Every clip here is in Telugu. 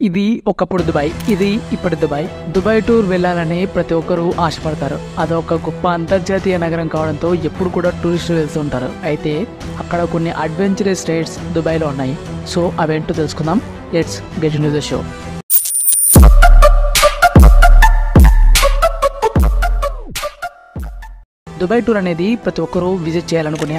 ఇది ఒకప్పుడు దుబాయ్, ఇది ఇప్పుడు దుబాయ్. దుబాయ్ టూర్ వెళ్ళాలని ప్రతి ఒక్కరూ ఆశపడతారు. అదొక గొప్ప అంతర్జాతీయ నగరం కావడంతో ఎప్పుడు కూడా టూరిస్టులు వెళ్తుంటారు. అయితే అక్కడ కొన్ని అడ్వెంచరస్ రైడ్స్ దుబాయ్లో ఉన్నాయి. సో అవేంటో తెలుసుకుందాం. Let's get into the show. Dubai tour అనేది ప్రతి ఒక్కరూ విజిట్ చేయాలనుకునే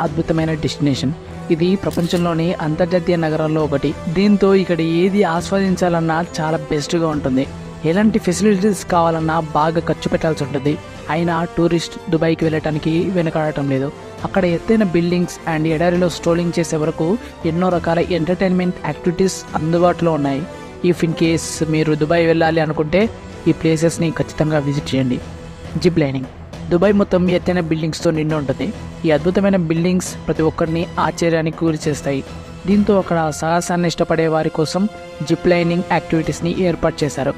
అద్భుతమైన డెస్టినేషన్. ఇది ప్రపంచంలోని అంతర్జాతీయ నగరాల్లో ఒకటి. దీంతో ఇక్కడ ఏది ఆస్వాదించాలన్నా చాలా బెస్ట్గా ఉంటుంది. ఎలాంటి ఫెసిలిటీస్ కావాలన్నా బాగా ఖర్చు పెట్టాల్సి ఉంటుంది. అయినా టూరిస్ట్ దుబాయ్కి వెళ్ళటానికి వెనకాడటం లేదు. అక్కడ ఎత్తైన బిల్డింగ్స్ అండ్ ఎడారిలో స్ట్రోలింగ్ చేసే వరకు ఎన్నో రకాల ఎంటర్టైన్మెంట్ యాక్టివిటీస్ అందుబాటులో ఉన్నాయి. ఇఫ్ ఇన్ కేస్ మీరు దుబాయ్ వెళ్ళాలి అనుకుంటే ఈ ప్లేసెస్ని ఖచ్చితంగా విజిట్ చేయండి. Zip lining. దుబాయ్ మొత్తం ఎత్తైన బిల్డింగ్స్తో నిండి ఉంటుంది. ఈ అద్భుతమైన బిల్డింగ్స్ ప్రతి ఒక్కరిని ఆశ్చర్యానికి గురి చేస్తాయి. దీంతో అక్కడ సాహసాన్ని ఇష్టపడే వారి కోసం జిప్ లైనింగ్ యాక్టివిటీస్ని ఏర్పాటు చేశారు.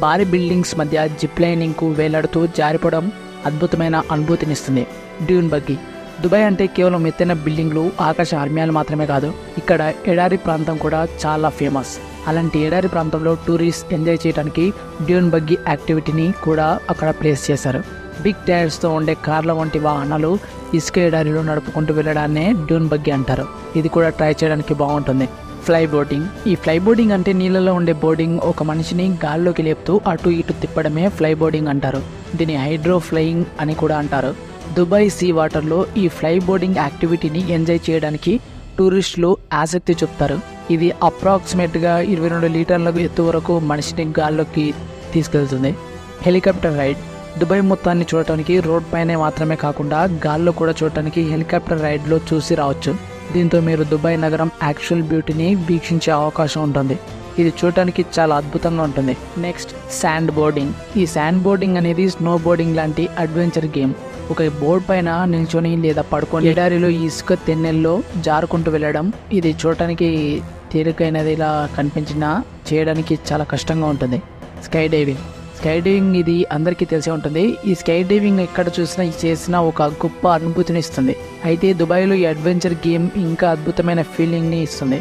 భారీ బిల్డింగ్స్ మధ్య జిప్ లైనింగ్కు వేలాడుతూ జారిపోవడం అద్భుతమైన అనుభూతినిస్తుంది. Dune buggy. దుబాయ్ అంటే కేవలం ఎత్తైన బిల్డింగ్లు, ఆకాశ ఆర్మ్యాలు మాత్రమే కాదు, ఇక్కడ ఎడారి ప్రాంతం కూడా చాలా ఫేమస్. అలాంటి ఎడారి ప్రాంతంలో టూరిస్ట్ ఎంజాయ్ చేయడానికి డ్యూన్ బగ్గీ యాక్టివిటీని కూడా అక్కడ ప్లేస్ చేశారు. బిగ్ టైర్స్తో ఉండే కార్ల వంటి వాహనాలు ఇసుక ఎడారిలో నడుపుకుంటూ వెళ్ళడాన్నే డ్యూన్ బగ్గీ అంటారు. ఇది కూడా ట్రై చేయడానికి బాగుంటుంది. Fly boating. ఈ ఫ్లై బోటింగ్ అంటే నీళ్ళలో ఉండే బోర్డింగ్. ఒక మనిషిని గాల్లోకి లేపుతూ అటు ఇటు తిప్పడమే ఫ్లై బోర్డింగ్ అంటారు. దీన్ని హైడ్రో ఫ్లయింగ్ అని కూడా అంటారు. దుబాయ్ సీ వాటర్లో ఈ ఫ్లై బోర్డింగ్ యాక్టివిటీని ఎంజాయ్ చేయడానికి టూరిస్టులు ఆసక్తి చూపుతారు. ఇది అప్రాక్సిమేట్గా 22 లీటర్ల ఎత్తు వరకు మనిషిని గాల్లోకి తీసుకెళ్తుంది. Helicopter ride. దుబాయ్ మొత్తాన్ని చూడటానికి రోడ్ పైనే మాత్రమే కాకుండా గాల్లో కూడా చూడటానికి హెలికాప్టర్ రైడ్లో చూసి రావచ్చు. దీంతో మీరు దుబాయ్ నగరం యాక్చువల్ బ్యూటీని వీక్షించే అవకాశం ఉంటుంది. ఇది చూడటానికి చాలా అద్భుతంగా ఉంటుంది. Next, sand boarding. ఈ శాండ్ బోర్డింగ్ అనేది స్నో బోర్డింగ్ లాంటి అడ్వెంచర్ గేమ్. ఒక బోర్డ్ పైన నిల్చొని లేదా పడుకొని ఎడారిలో ఇసుక తెన్నెల్లో జారుకుంటూ వెళ్ళడం. ఇది చూడటానికి తేలికైనది ఇలా కనిపించినా చేయడానికి చాలా కష్టంగా ఉంటుంది. Sky diving. స్కై డైవింగ్ ఇది అందరికీ తెలిసే ఉంటుంది. ఈ స్కై డైవింగ్ ఎక్కడ చూసినా చేసినా ఒక గొప్ప అనుభూతిని ఇస్తుంది. అయితే దుబాయ్లో ఈ అడ్వెంచర్ గేమ్ ఇంకా అద్భుతమైన ఫీలింగ్ని ఇస్తుంది.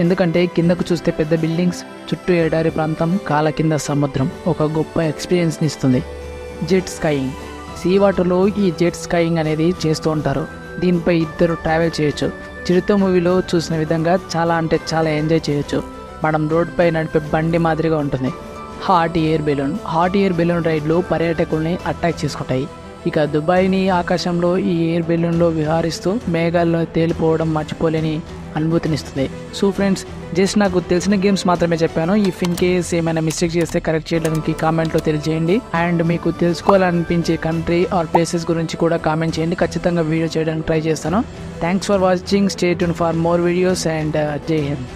ఎందుకంటే కిందకు చూస్తే పెద్ద బిల్డింగ్స్, చుట్టూ ఎడారి ప్రాంతం, కాళ్ళ కింద సముద్రం ఒక గొప్ప ఎక్స్పీరియన్స్ని ఇస్తుంది. Jet skiing. సీ వాటర్లో ఈ జెట్ స్కైయింగ్ అనేది చేస్తూ ఉంటారు. దీనిపై ఇద్దరు ట్రావెల్ చేయొచ్చు. చిరుత మూవీలో చూసిన విధంగా చాలా అంటే చాలా ఎంజాయ్ చేయొచ్చు. మనం రోడ్డుపై నడిపే బండి మాదిరిగా ఉంటుంది. Hot air balloon. Hot air balloon రైడ్లు పర్యాటకుల్ని అట్రాక్ట్ చేసుకుంటాయి. ఇక దుబాయ్ని ఆకాశంలో ఈ ఎయిర్ బెలూన్లో విహారిస్తూ మేఘాల్లో తేలిపోవడం మర్చిపోలేని అనుభూతినిస్తుంది. సో ఫ్రెండ్స్, జస్ట్ నాకు తెలిసిన గేమ్స్ మాత్రమే చెప్పాను. ఇఫ్ ఇన్ కేస్ ఏమైనా మిస్టేక్ చేస్తే కరెక్ట్ చేయడానికి కామెంట్లో తెలియజేయండి. అండ్ మీకు తెలుసుకోవాలనిపించే కంట్రీ ఆర్ ప్లేసెస్ గురించి కూడా కామెంట్ చేయండి. ఖచ్చితంగా వీడియో చేయడానికి ట్రై చేస్తాను. Thanks for watching. Stay tune for more videos and జై హింద్.